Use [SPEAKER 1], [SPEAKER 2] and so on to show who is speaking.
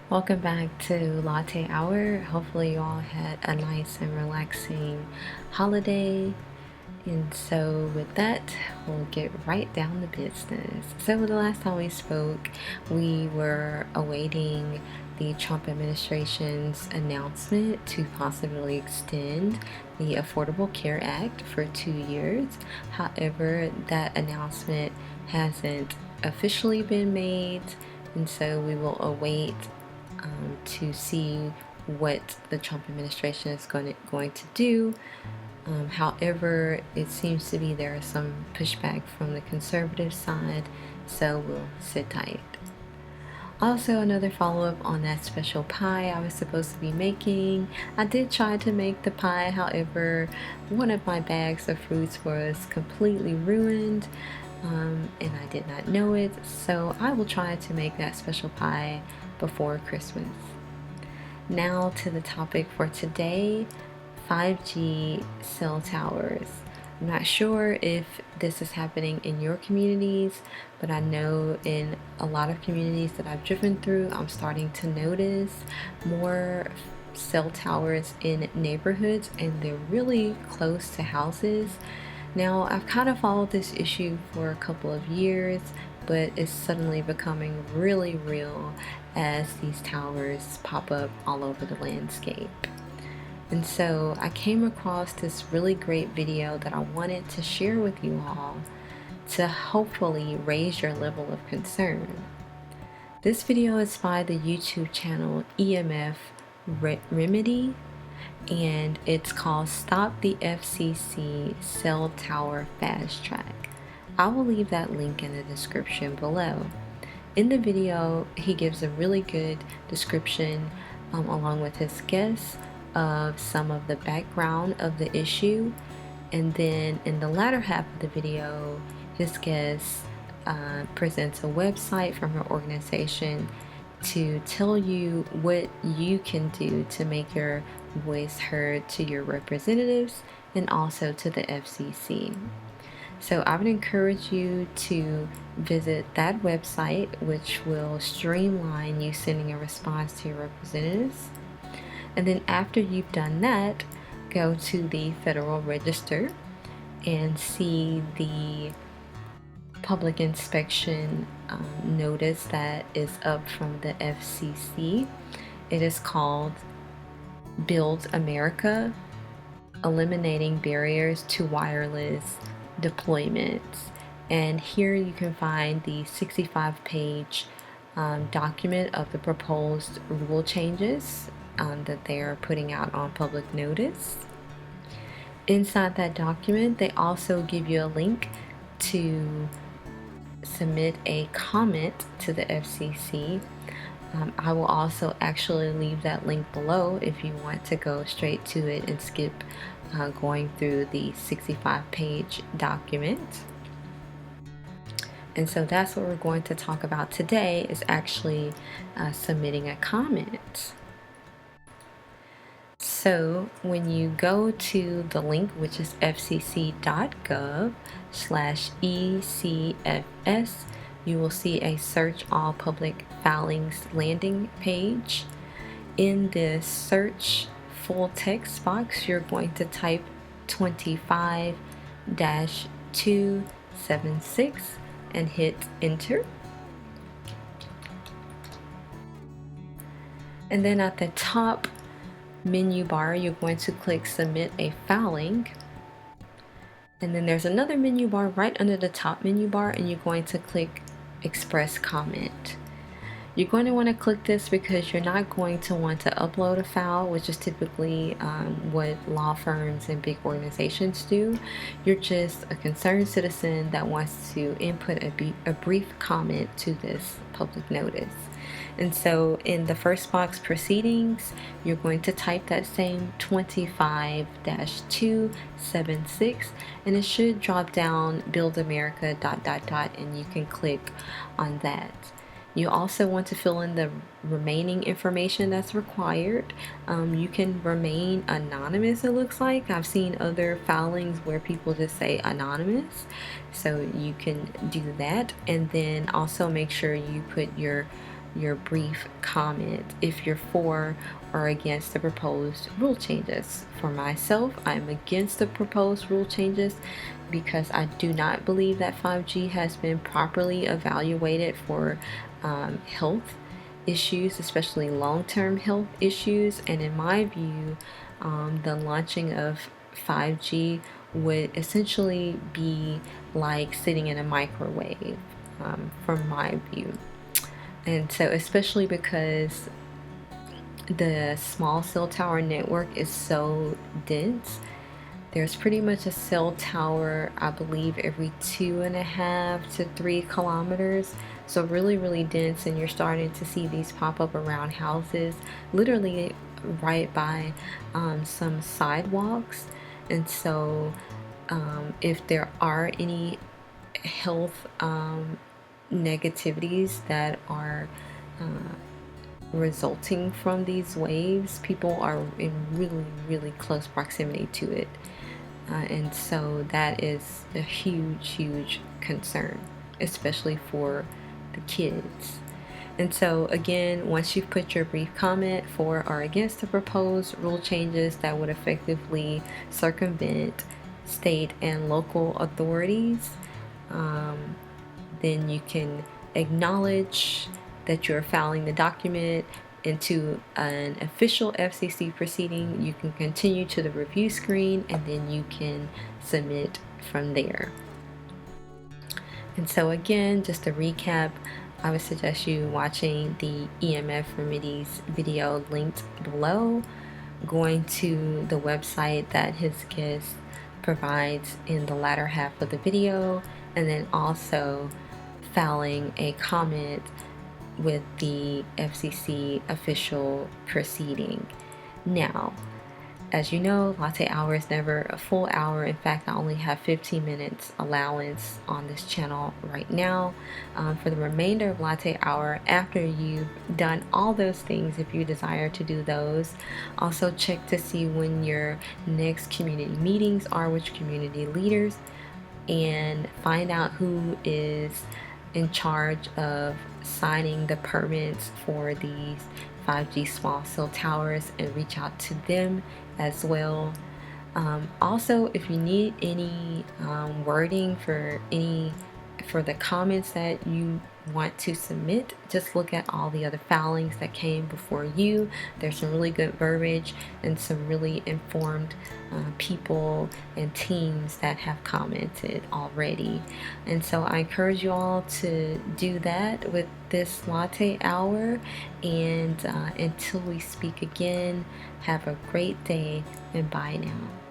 [SPEAKER 1] Welcome back to Latte Hour. Hopefully, you all had a nice and relaxing holiday. And so, with that, we'll get right down to business. So, the last time we spoke, we were awaiting the Trump administration's announcement to possibly extend the Affordable Care Act for 2 years. However, that announcement hasn't officially been made, and so we will await to see what the Trump administration is going to do. However, it seems to be there is some pushback from the conservative side, so we'll sit tight. Also, another follow-up on that special pie I was supposed to be making. I did try to make the pie, however, one of my bags of fruits was completely ruined, and I did not know it, so I will try to make that special pie before Christmas. Now to the topic for today, 5G cell towers. I'm not sure if this is happening in your communities, but I know in a lot of communities that I've driven through, I'm starting to notice more cell towers in neighborhoods, and they're really close to houses. Now, I've kind of followed this issue for a couple of years, but it's suddenly becoming really real as these towers pop up all over the landscape. And so I came across this really great video that I wanted to share with you all to hopefully raise your level of concern. This video is by the YouTube channel EMF Remedy, and it's called Stop the FCC Cell Tower Fast Track. I will leave that link in the description below. In the video, he gives a really good description along with his guests of some of the background of the issue, and then in the latter half of the video, his guest presents a website from her organization to tell you what you can do to make your voice heard to your representatives and also to the FCC. So I would encourage you to visit that website, which will streamline you sending a response to your representatives. And then after you've done that, go to the Federal Register and see the public inspection notice that is up from the FCC. It is called Build America, Eliminating Barriers to Wireless Deployments. And here you can find the 65-page document of the proposed rule changes that they are putting out on public notice. Inside that document, they also give you a link to submit a comment to the FCC. I will also actually leave that link below if you want to go straight to it and skip going through the 65-page document. And so that's what we're going to talk about today, is actually submitting a comment. So when you go to the link, which is fcc.gov/ECFS, you will see a search all public filings landing page. In this search full text box, you're going to type 25-276 and hit enter. And then at the top menu bar, you're going to click submit a filing, and then there's another menu bar right under the top menu bar, and you're going to click express comment. You're going to want to click this because you're not going to want to upload a file, which is typically what law firms and big organizations do. You're just a concerned citizen that wants to input a brief comment to this public notice. And so in the first box, proceedings, you're going to type that same 25-276, and it should drop down Build America ... and you can click on that. You also want to fill in the remaining information that's required. You can remain anonymous, it looks like. I've seen other filings where people just say anonymous, so you can do that. And then also make sure you put your your brief comment if you're for or against the proposed rule changes. For myself, I'm against the proposed rule changes because I do not believe that 5G has been properly evaluated for health issues, especially long-term health issues. And in my view, the launching of 5G would essentially be like sitting in a microwave, from my view. And so, especially because the small cell tower network is so dense, there's pretty much a cell tower, I believe, every 2.5 to 3 kilometers. So really, really dense, and you're starting to see these pop up around houses, literally right by some sidewalks. And so if there are any health negativities that are resulting from these waves, people are in really, really close proximity to it. And so that is a huge, huge concern, especially for the kids. And so again, once you've put your brief comment for or against the proposed rule changes that would effectively circumvent state and local authorities, then you can acknowledge that you're filing the document into an official FCC proceeding. You can continue to the review screen, and then you can submit from there. And so again, just to recap, I would suggest you watching the EMF remedies video linked below, going to the website that his guest provides in the latter half of the video, and then also filing a comment with the FCC official proceeding. Now, as you know, Latte Hour is never a full hour. In fact, I only have 15 minutes allowance on this channel right now. For the remainder of Latte Hour, after you've done all those things, if you desire to do those, also check to see when your next community meetings are with community leaders, and find out who is in charge of signing the permits for these 5G small cell towers, and reach out to them as well. Also, if you need any wording for the comments that you want to submit, just look at all the other filings that came before you. There's some really good verbiage and some really informed people and teams that have commented already. And so I encourage you all to do that with this Latte Hour. And until we speak again, have a great day, and bye now.